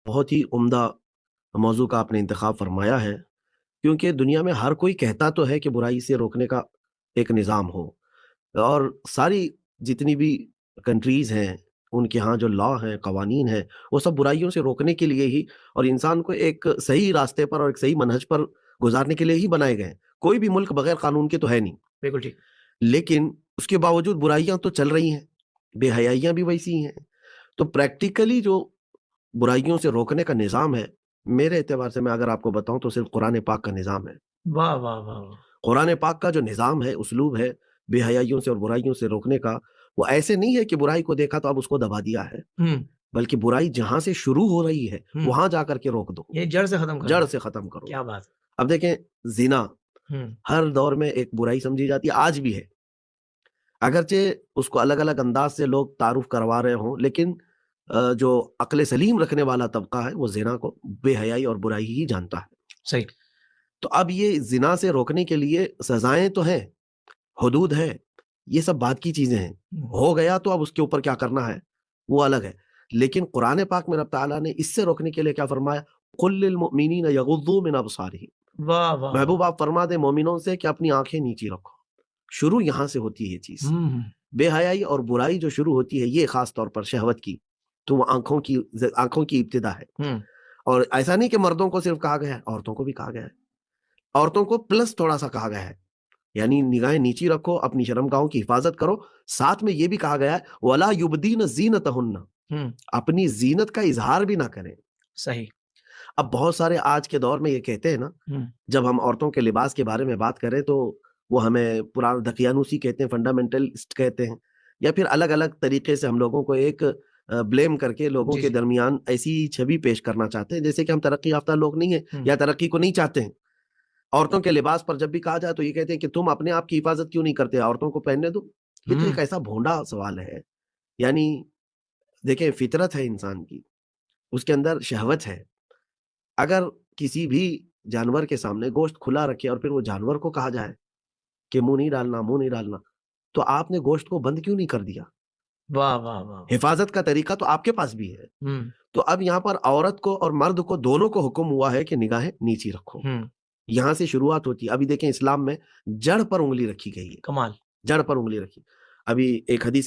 بہت ہی عمدہ موضوع کا آپ نے انتخاب فرمایا ہے، کیونکہ دنیا میں ہر کوئی کہتا تو ہے کہ برائی سے روکنے کا ایک نظام ہو، اور ساری جتنی بھی کنٹریز ہیں ان کے ہاں جو لا ہیں، قوانین ہیں، وہ سب برائیوں سے روکنے کے لیے ہی اور انسان کو ایک صحیح راستے پر اور ایک صحیح منہج پر گزارنے کے لیے ہی بنائے گئے ہیں۔ کوئی بھی ملک بغیر قانون کے تو ہے نہیں، بالکل ٹھیک۔ لیکن اس کے باوجود برائیاں تو چل رہی ہیں، بے حیائیاں بھی ویسی ہی ہیں۔ تو پریکٹیکلی جو برائیوں سے روکنے کا نظام ہے، میرے اعتبار سے میں اگر آپ کو بتاؤں تو صرف قرآن پاک کا نظام ہے۔ واہ واہ واہ واہ۔ قرآن پاک کا جو نظام ہے، اسلوب ہے بے حیائیوں سے اور برائیوں سے روکنے کا، وہ ایسے نہیں ہے کہ برائی کو دیکھا تو اب اس کو دبا دیا ہے، بلکہ برائی جہاں سے شروع ہو رہی ہے وہاں جا کر کے روک دو، یہ جڑ سے ختم کرو، جڑ سے ختم کرو۔ کیا بات اب دیکھیں، زنا ہے۔ ہر دور میں ایک برائی سمجھی جاتی ہے، آج بھی ہے، اگرچہ اس کو الگ الگ انداز سے لوگ تعارف کروا رہے ہوں، لیکن جو عقل سلیم رکھنے والا طبقہ ہے وہ زنا کو بے حیائی اور برائی ہی جانتا ہے۔ صحیح۔ تو اب یہ زنا سے روکنے کے لیے سزائیں تو ہیں، حدود ہے، یہ سب بات کی چیزیں ہیں، ہو گیا تو اب اس کے اوپر کیا کرنا ہے وہ الگ ہے۔ لیکن قرآن پاک میں رب تعالیٰ نے اس سے روکنے کے لیے کیا فرمایا؟ قل للمؤمنین یغضوا من ابصارہم، واہ واہ۔ محبوب آپ فرما دیں مومنوں سے کہ اپنی آنکھیں نیچی رکھو۔ شروع یہاں سے ہوتی ہے یہ چیز، بے حیائی اور برائی جو شروع ہوتی ہے یہ خاص طور پر شہوت کی، تو وہ آنکھوں کی ابتدا ہے۔ اور ایسا نہیں کہ مردوں کو صرف کہا گیا ہے، عورتوں کو بھی کہا گیا ہے، عورتوں کو پلس تھوڑا سا کہا گیا ہے، یعنی نگاہیں نیچی رکھو، اپنی شرمگاہوں کی حفاظت کرو، ساتھ میں یہ بھی کہا گیا ہے وَلَا يُبْدِينَ زِينَتَهُنَّ، اپنی زینت کا اظہار بھی نہ کریں۔ صحیح۔ اب بہت سارے آج کے دور میں یہ کہتے ہیں نا، جب ہم عورتوں کے لباس کے بارے میں بات کریں تو وہ ہمیں پرانا دقیانوسی کہتے ہیں، فنڈامنٹلسٹ کہتے ہیں، یا پھر الگ الگ طریقے سے ہم لوگوں کو ایک بلیم کر کے لوگوں کے درمیان ایسی چھوی پیش کرنا چاہتے ہیں جیسے کہ ہم ترقی یافتہ لوگ نہیں ہیں یا ترقی کو نہیں چاہتے ہیں۔ عورتوں کے لباس پر جب بھی کہا جائے تو یہ کہتے ہیں کہ تم اپنے آپ کی حفاظت کیوں نہیں کرتے، عورتوں کو پہننے دو۔ یہ تو ایک ایسا بھونڈا سوال ہے۔ یعنی دیکھیں، فطرت ہے انسان کی، اس کے اندر شہوت ہے، اگر کسی بھی جانور کے سامنے گوشت کھلا رکھے اور پھر وہ جانور کو کہا جائے کہ منہ نہیں ڈالنا، منہ نہیں ڈالنا، تو آپ نے گوشت کو بند کیوں نہیں کر دیا؟ واہ واہ واہ۔ حفاظت کا طریقہ تو آپ کے پاس بھی ہے۔ تو اب یہاں پر عورت کو اور مرد کو دونوں کو حکم ہوا ہے کہ نگاہیں نیچی رکھو، یہاں سے شروعات ہوتی ہے۔ ابھی دیکھیں، اسلام میں جڑ پر انگلی رکھی گئی ہے، کمال۔ جڑ پر انگلی رکھی۔ ابھی ایک حدیث